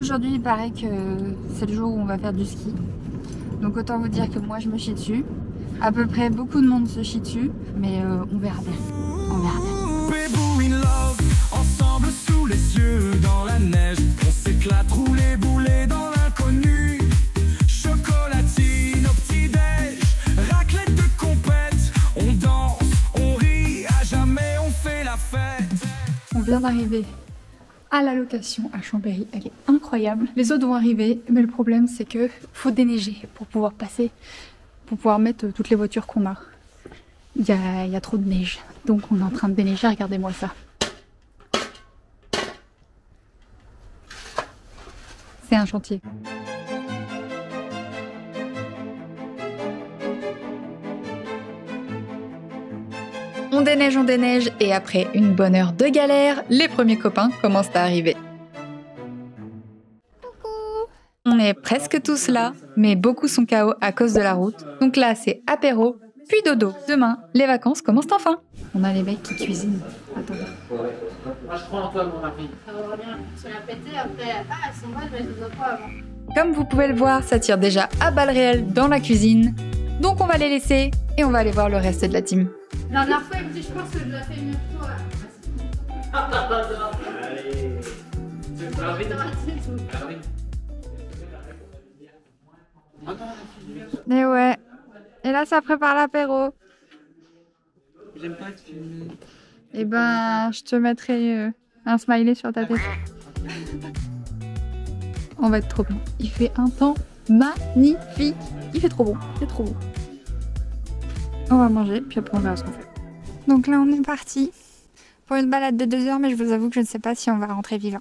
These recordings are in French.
Aujourd'hui, il paraît que c'est le jour où on va faire du ski. Donc autant vous dire que moi je me chie dessus. À peu près beaucoup de monde se chie dessus, mais on verra bien. On verra bien. Ensemble sous les yeux dans la neige, on s'éclate, rouler, bouler dans l'inconnu. Chocolatine au petit-déj, raclette de compète. On danse, on rit, à jamais on fait la fête. On vient d'arriver à la location à Chambéry, elle est incroyable. Les autres vont arriver, mais le problème c'est que faut déneiger pour pouvoir passer, pour pouvoir mettre toutes les voitures qu'on a. Il y a trop de neige, donc on est en train de déneiger, regardez-moi ça. C'est un chantier. On déneige, et après une bonne heure de galère, les premiers copains commencent à arriver. Coucou. On est presque tous là, mais beaucoup sont KO à cause de la route. Donc là, c'est apéro, puis dodo. Demain, les vacances commencent enfin. On a les mecs qui cuisinent. Attendez. Moi je crois en toi mon mari. Ça va bien. Tu l'as pété après. Ah, elles sont bonnes, mais je les ai pas avant. Comme vous pouvez le voir, ça tire déjà à balles réelles dans la cuisine. Donc on va les laisser et on va aller voir le reste de la team. La dernière fois, il me dit, je pense que je l'ai fait mieux que toi. Allez, c'est Marvin. Et ouais. Et là, ça prépare l'apéro. J'aime pas te filmer. Et ben, je te mettrai un smiley sur ta tête. On va être trop bien. Il fait un temps magnifique. Il fait trop bon. C'est trop beau. On va manger, puis après on verra ce qu'on fait. Donc là, on est parti pour une balade de 2 heures, mais je vous avoue que je ne sais pas si on va rentrer vivant.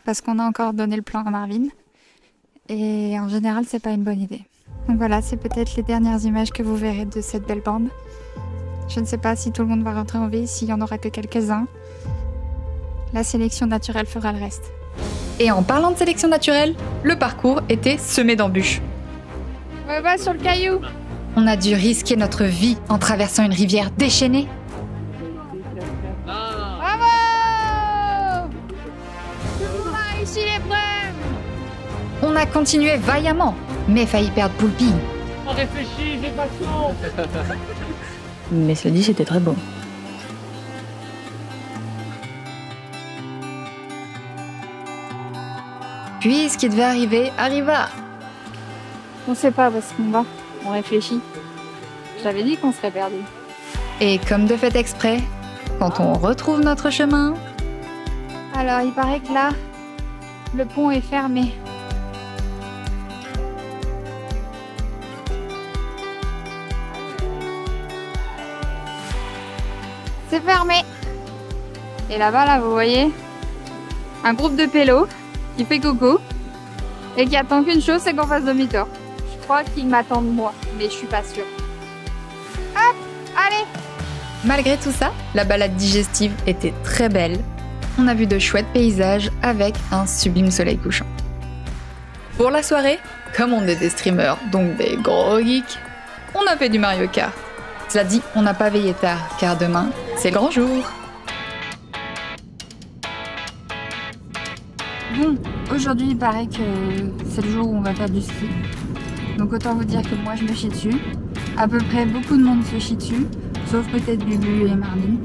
Parce qu'on a encore donné le plan à Marvin. Et en général, c'est pas une bonne idée. Donc voilà, c'est peut-être les dernières images que vous verrez de cette belle bande. Je ne sais pas si tout le monde va rentrer en vie, s'il y en aura que quelques-uns. La sélection naturelle fera le reste. Et en parlant de sélection naturelle, le parcours était semé d'embûches. On va sur le caillou. On a dû risquer notre vie en traversant une rivière déchaînée. Bravo! On a réussi l'épreuve! On a continué vaillamment, mais failli perdre Poulpi. On réfléchit, j'ai pas chaud. Mais cela dit, c'était très beau. Puis ce qui devait arriver arriva. On sait pas où est-ce qu'on va, on réfléchit. J'avais dit qu'on serait perdu. Et comme de fait exprès, quand on retrouve notre chemin... Alors il paraît que là, le pont est fermé. C'est fermé. Et là-bas, là, vous voyez, un groupe de pélos qui fait coucou et qui attend qu'une chose, c'est qu'on fasse demi-tour. Je crois qu'ils m'attendent moi, mais je suis pas sûre. Hop, allez. Malgré tout ça, la balade digestive était très belle. On a vu de chouettes paysages avec un sublime soleil couchant. Pour la soirée, comme on est des streamers, donc des gros geeks, on a fait du Mario Kart. Cela dit, on n'a pas veillé tard, car demain, c'est le grand jour. Bon, aujourd'hui, il paraît que c'est le jour où on va faire du ski. Donc autant vous dire que moi, je me chie dessus. À peu près beaucoup de monde se chie dessus, sauf peut-être Bubu et Marvin.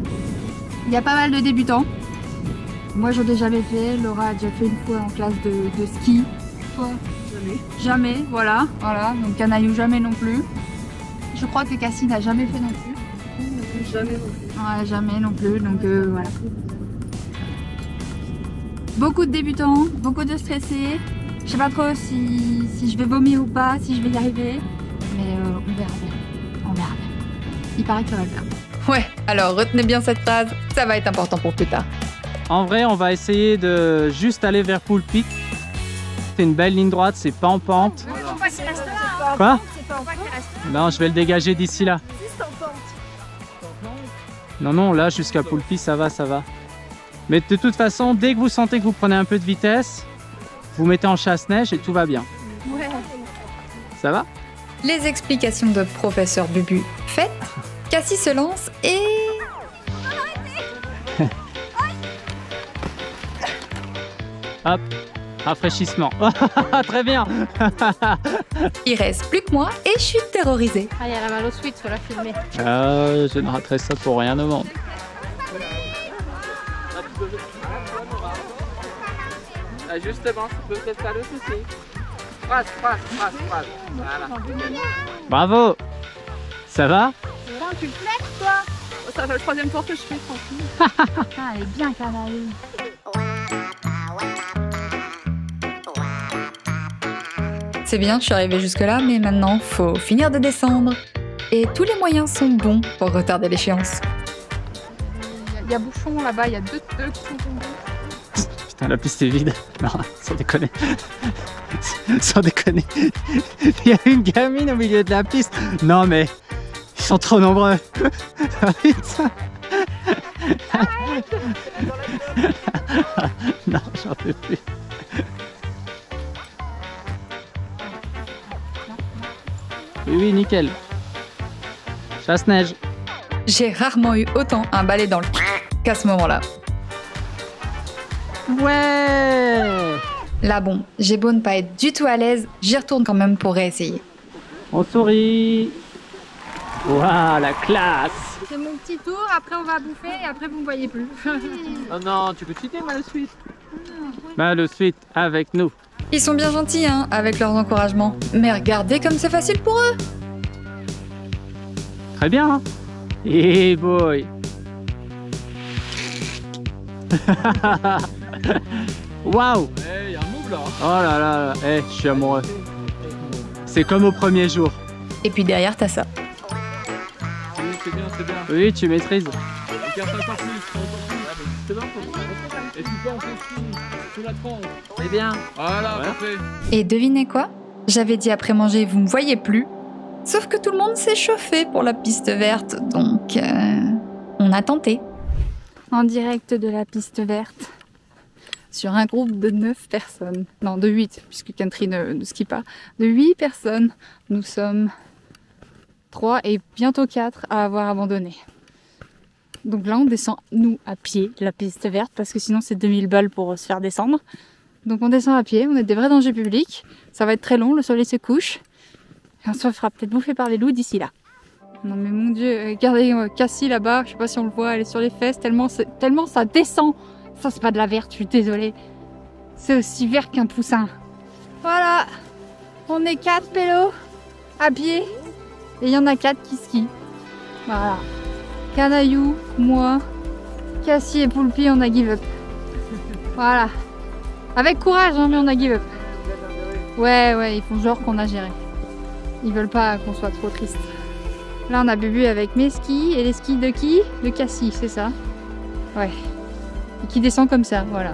Il y a pas mal de débutants. Moi, j'en ai jamais fait. Laura a déjà fait une fois en classe de ski. Toi? Jamais, voilà. Donc Canaillou, jamais non plus. Je crois que Cassie n'a jamais fait non plus. Jamais non plus. Ouais, jamais non plus, donc voilà. Beaucoup de débutants, beaucoup de stressés. Je sais pas trop si je vais vomir ou pas, si je vais y arriver. Mais on verra bien. On verra bien. Il paraît que ça va le faire. Ouais, alors retenez bien cette phrase, ça va être important pour plus tard. En vrai, on va essayer de juste aller vers Pool Peak. C'est une belle ligne droite, c'est pas en pente. Quoi? Non, je vais le dégager d'ici là. Non, là, jusqu'à Poulpi, ça va. Mais de toute façon, dès que vous sentez que vous prenez un peu de vitesse, vous mettez en chasse-neige et tout va bien. Ouais. Ça va? Les explications de professeur Bubu faites, Cassie se lance et... Hop, rafraîchissement. Très bien. Il reste plus que moi et je suis terrorisée. Ah, il y a la Malo Suite, faut la filmer. Je ne raterai ça pour rien au monde. Justement, ça peut peut-être faire le souci. Voilà. Bravo. Ça va? Tu le flèches, toi? Ça fait le 3e tour que je fais, tranquille. Ah, elle est bien canalée. C'est bien, je suis arrivée jusque là, mais maintenant, faut finir de descendre. Et tous les moyens sont bons pour retarder l'échéance. Il y a bouchon là-bas, il y a deux qui sont tombés. Putain, la piste est vide. Non, sans déconner. Sans déconner. Il y a une gamine au milieu de la piste. Non, mais ils sont trop nombreux. Putain. Non, j'en peux plus. Oui, nickel. Chasse-neige. J'ai rarement eu autant un balai dans le qu'à ce moment-là. Ouais. Là bon, j'ai beau ne pas être du tout à l'aise, j'y retourne quand même pour réessayer. On sourit. Waouh, la classe. C'est mon petit tour, après on va bouffer et après vous me voyez plus. Oh non, tu peux tweeter Malo Suite. Malo Suite avec nous. Ils sont bien gentils, hein, avec leurs encouragements. Mais regardez comme c'est facile pour eux. Très bien. Hein. Hey boy. Waouh. Il y a un move là. Oh là là, je suis amoureux. C'est comme au premier jour. Et puis derrière, t'as ça. Oui, c'est bien. Oui, tu maîtrises. Regarde ça partout. C'est bon. Et tu peux en faire sous la tranche. C'est bien. Voilà, Ouais. parfait. Et devinez quoi? J'avais dit après manger, vous me voyez plus. Sauf que tout le monde s'est chauffé pour la piste verte, donc on a tenté. En direct de la piste verte. Sur un groupe de 9 personnes. Non, de 8, puisque Country ne skie pas. De 8 personnes, nous sommes 3 et bientôt 4 à avoir abandonné. Donc là, on descend, nous, à pied, la piste verte, parce que sinon, c'est 2000 balles pour se faire descendre. Donc on descend à pied, on est des vrais dangers publics. Ça va être très long, le soleil se couche. Et on se fera peut-être bouffer par les loups d'ici là. Non mais mon Dieu, regardez Cassie là-bas, je sais pas si on le voit, elle est sur les fesses, tellement ça descend. Ça, c'est pas de la verte, je suis désolée. C'est aussi vert qu'un poussin. Voilà, on est 4 pélos à pied. Et il y en a 4 qui skient. Voilà. Canaillou, moi, Cassie et Poulpi, on a give up. Voilà. Avec courage, hein, mais on a give up. Ouais, ils font genre qu'on a géré. Ils veulent pas qu'on soit trop triste. Là, on a Bubu avec mes skis et les skis de qui? De Cassie, c'est ça? Ouais. Et qui descend comme ça, voilà.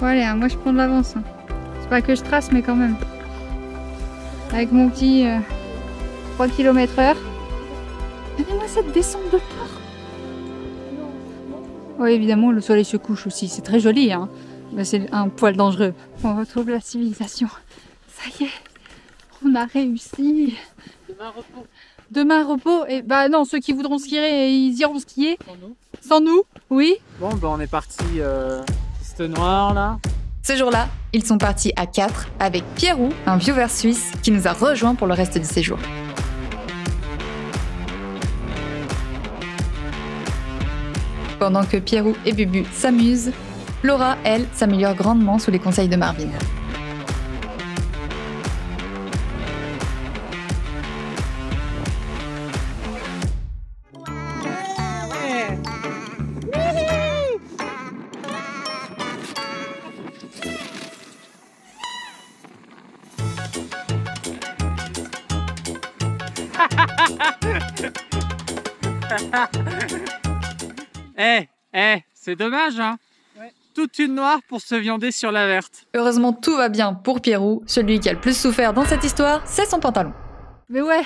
Voilà, moi je prends de l'avance. Hein. C'est pas que je trace, mais quand même. Avec mon petit 3 km/h. Regardez-moi cette descente de port. Oui, évidemment, le soleil se couche aussi. C'est très joli, hein. Mais c'est un poil dangereux. On retrouve la civilisation. Ça y est, on a réussi. Demain, repos. Demain, repos. Et bah non, ceux qui voudront skier, ils iront skier. Sans nous. Sans nous, oui. Bon, ben on est parti piste noire là. Ce jour-là, ils sont partis à 4 avec Pierrot, un viewer suisse qui nous a rejoints pour le reste du séjour. Pendant que Pierrot et Bubu s'amusent, Laura, elle, s'améliore grandement sous les conseils de Marvin. C'est dommage, hein. Ouais. Toute une noire pour se viander sur la verte. Heureusement, tout va bien pour Pierrot. Celui qui a le plus souffert dans cette histoire, c'est son pantalon. Mais ouais,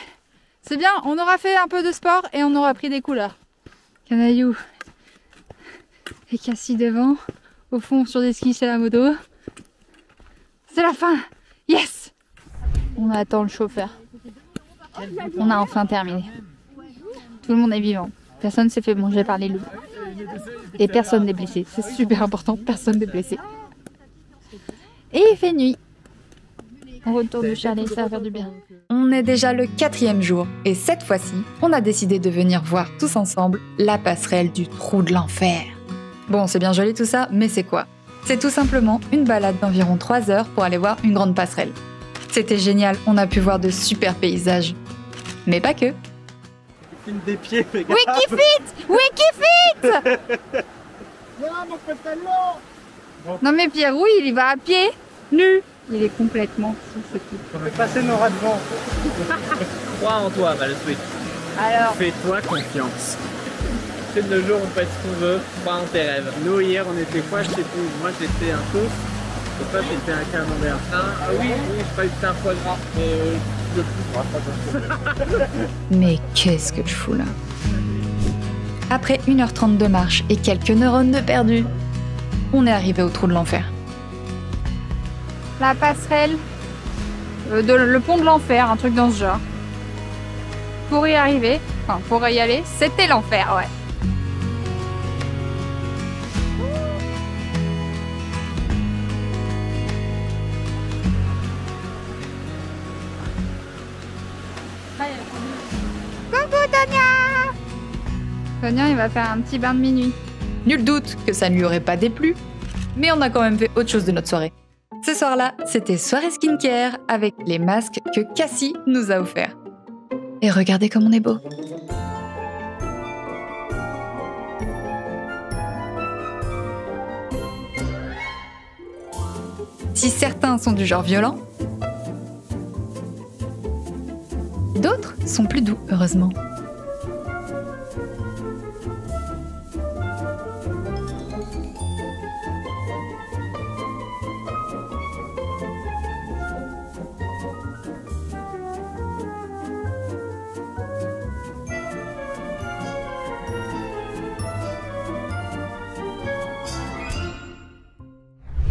c'est bien, on aura fait un peu de sport et on aura pris des couleurs. Canaillou et Cassie devant. Au fond, sur des skis, c'est la moto. C'est la fin. Yes. On attend le chauffeur. On a enfin terminé. Tout le monde est vivant. Personne s'est fait manger par les loups. Et personne n'est blessé. C'est super important, personne n'est blessé. Et il fait nuit. On retourne au chalet, ça va faire du bien. On est déjà le 4e jour et cette fois-ci, on a décidé de venir voir tous ensemble la passerelle du trou de l'enfer. Bon, c'est bien joli tout ça, mais c'est quoi? C'est tout simplement une balade d'environ 3 heures pour aller voir une grande passerelle. C'était génial, on a pu voir de super paysages. Mais pas que. Une des pieds, les gars. Wikifit! Non mais Pierre, oui, il y va à pied, nu. Il est complètement sous ce truc. On va passer nos rats devant. Crois en toi, Malsweet. Alors, Fais-toi confiance. C'est le jour où on peut être ce qu'on veut, crois en tes rêves. Nous, hier, on était quoi? Je sais plus. Moi, j'étais un toast. Et toi, t'étais un camembert. Ah oui, je croyais que c'était un foie gras. Mais le plus gras, Mais qu'est-ce que je fous là? Après 1h30 de marche et quelques neurones de perdus, on est arrivé au trou de l'enfer. la passerelle, le pont de l'enfer, un truc dans ce genre. Pour y arriver, enfin pour y aller, c'était l'enfer, ouais. Coucou Tonia! Tonia, il va faire un petit bain de minuit. Nul doute que ça ne lui aurait pas déplu, mais on a quand même fait autre chose de notre soirée. Ce soir-là, c'était soirée skincare avec les masques que Cassie nous a offerts. Et regardez comme on est beau. Si certains sont du genre violent, d'autres sont plus doux, heureusement.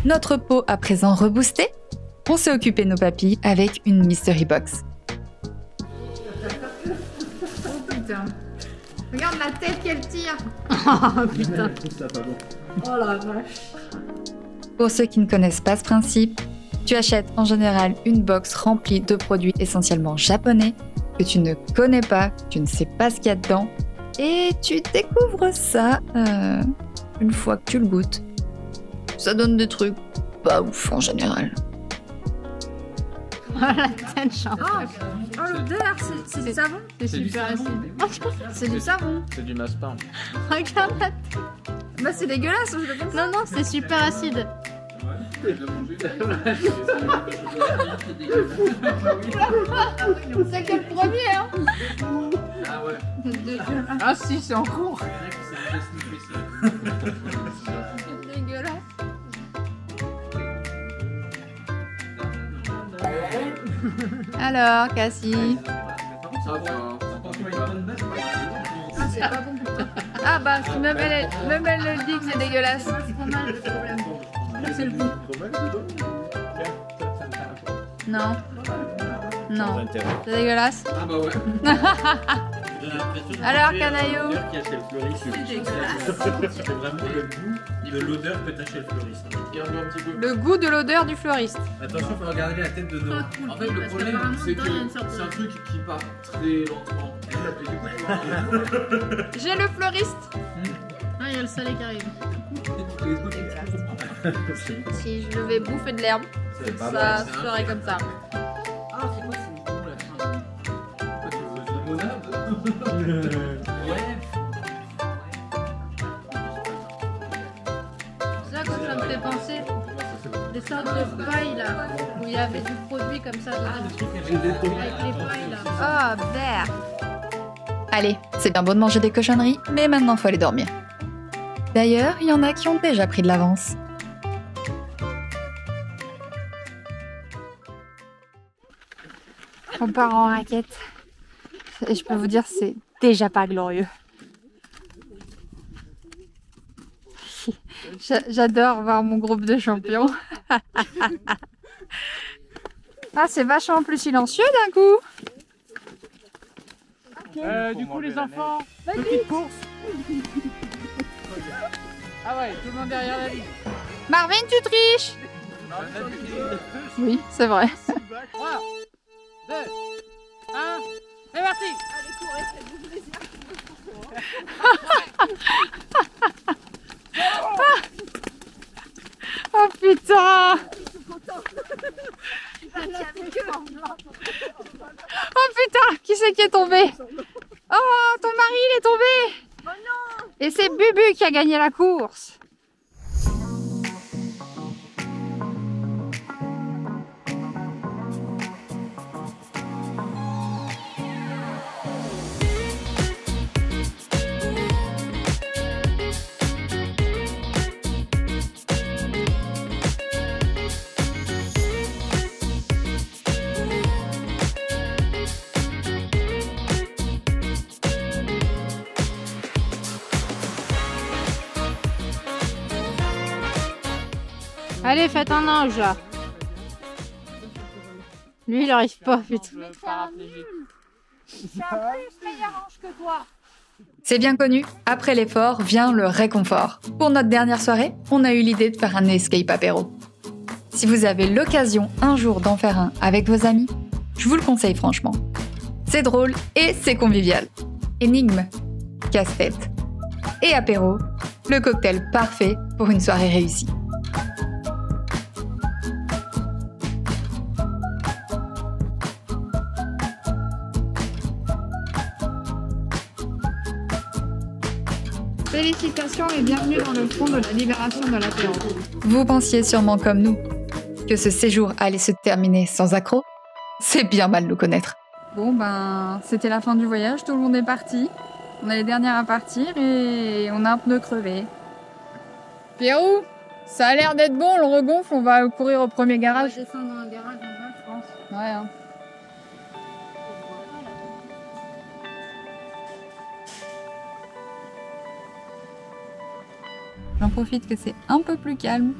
Notre peau à présent reboostée, on s'est occupé de nos papilles avec une mystery box. Oh putain. Regarde la tête qu'elle tire. Oh putain. Oh la vache. Pour ceux qui ne connaissent pas ce principe, tu achètes en général une box remplie de produits essentiellement japonais que tu ne connais pas, tu ne sais pas ce qu'il y a dedans, et tu découvres ça une fois que tu le goûtes. Ça donne des trucs pas ouf en général. Oh la tête change. Oh l'odeur, c'est du savon. C'est super acide. C'est du savon. C'est du massepain. Regarde la tête. Bah c'est dégueulasse, je le pense. Non, non, c'est super acide. C'est que le premier, hein. Ah ouais. Ah si, c'est en cours. C'est dégueulasse. Alors, Cassie. Ah, c'est pas bon. Ah bah, même elle le dit que c'est dégueulasse. C'est pas mal le problème. C'est le goût. Non. Non. C'est dégueulasse. Ah bah ouais. Alors, Canaillot. C'est dégueulasse. C'est vraiment le goût de l'odeur que t'as chez le fleuriste. Regarde-moi un petit peu. Le goût de l'odeur du fleuriste. Attention, faut regarder la tête de Noah. En fait, le problème, c'est que c'est un truc qui part très lentement. J'ai le fleuriste. Ah, il y a le salé qui arrive. Si je devais bouffer de l'herbe, ça serait comme ça. Ah, c'est quoi ce goût là? Ouais. Ça, comme ça me fait penser des sortes de pailles là, où il y avait du produit comme ça dedans. Avec les pailles là. Ah, vert. Allez, c'est bien beau de manger des cochonneries, mais maintenant faut aller dormir. D'ailleurs, il y en a qui ont déjà pris de l'avance. On part en raquette. Et je peux vous dire, c'est déjà pas glorieux. J'adore voir mon groupe de champions. Ah, c'est vachement plus silencieux d'un coup. Du coup, les enfants, petite course. Ah ouais, tout le monde derrière la ligne. Marvin, tu triches. Oui, c'est vrai. 3, 2, 1, c'est parti. Oh putain! Oh putain! Qui c'est qui est tombé? Oh, ton mari il est tombé! Et c'est Bubu qui a gagné la course! Allez, faites un ange là. Lui, il arrive pas, putain. C'est bien connu, après l'effort vient le réconfort. Pour notre dernière soirée, on a eu l'idée de faire un escape apéro. Si vous avez l'occasion un jour d'en faire un avec vos amis, je vous le conseille franchement. C'est drôle et c'est convivial. Énigme, casse-tête et apéro, le cocktail parfait pour une soirée réussie. Félicitations et bienvenue dans le front de la libération de l'apéro. Vous pensiez sûrement comme nous que ce séjour allait se terminer sans accroc? C'est bien mal nous connaître. Bon ben, c'était la fin du voyage, tout le monde est parti. On est les dernières à partir et on a un pneu crevé. Pierrot, ça a l'air d'être bon, on le regonfle, on va courir au premier garage. Je descends dans un garage en bas, je pense. Ouais, hein. J'en profite que c'est un peu plus calme.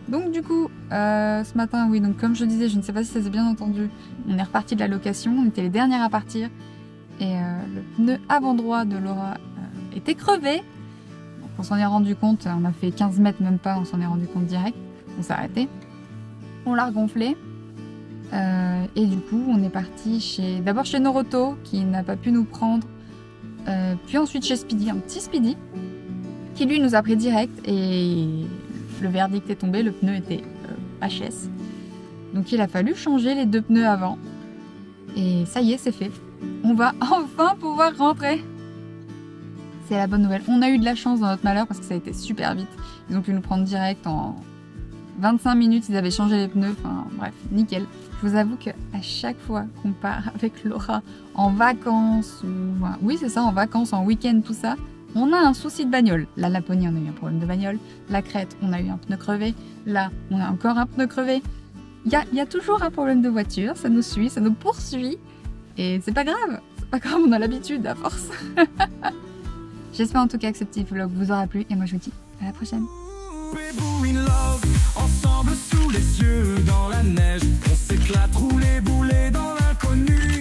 Donc du coup, ce matin, oui, donc comme je disais, je ne sais pas si ça s'est bien entendu, on est reparti de la location, on était les dernières à partir. Et le pneu avant droit de Laura était crevé. Donc, on s'en est rendu compte, on a fait 15 mètres même pas, on s'en est rendu compte direct. On s'est arrêté. On l'a regonflé. Et du coup, on est parti d'abord chez Noroto, qui n'a pas pu nous prendre. Puis ensuite chez Speedy, un petit Speedy, qui lui nous a pris direct. Et le verdict est tombé, le pneu était HS. Donc il a fallu changer les deux pneus avant. Et ça y est, c'est fait. On va enfin pouvoir rentrer. C'est la bonne nouvelle. On a eu de la chance dans notre malheur parce que ça a été super vite. Ils ont pu nous prendre direct en 25 minutes. Ils avaient changé les pneus. Enfin bref, nickel. Je vous avoue qu'à chaque fois qu'on part avec Laura en vacances, oui c'est ça, en vacances, en week-end, tout ça, on a un souci de bagnole. La Laponie, on a eu un problème de bagnole. La Crète, on a eu un pneu crevé. Là, on a encore un pneu crevé. Il y a toujours un problème de voiture. Ça nous suit, ça nous poursuit. Et c'est pas grave. C'est pas grave, on a l'habitude à force. J'espère en tout cas que ce petit vlog vous aura plu. Et moi, je vous dis à la prochaine. Ensemble sous les cieux, dans la neige, on s'éclate, rouler, bouler dans l'inconnu.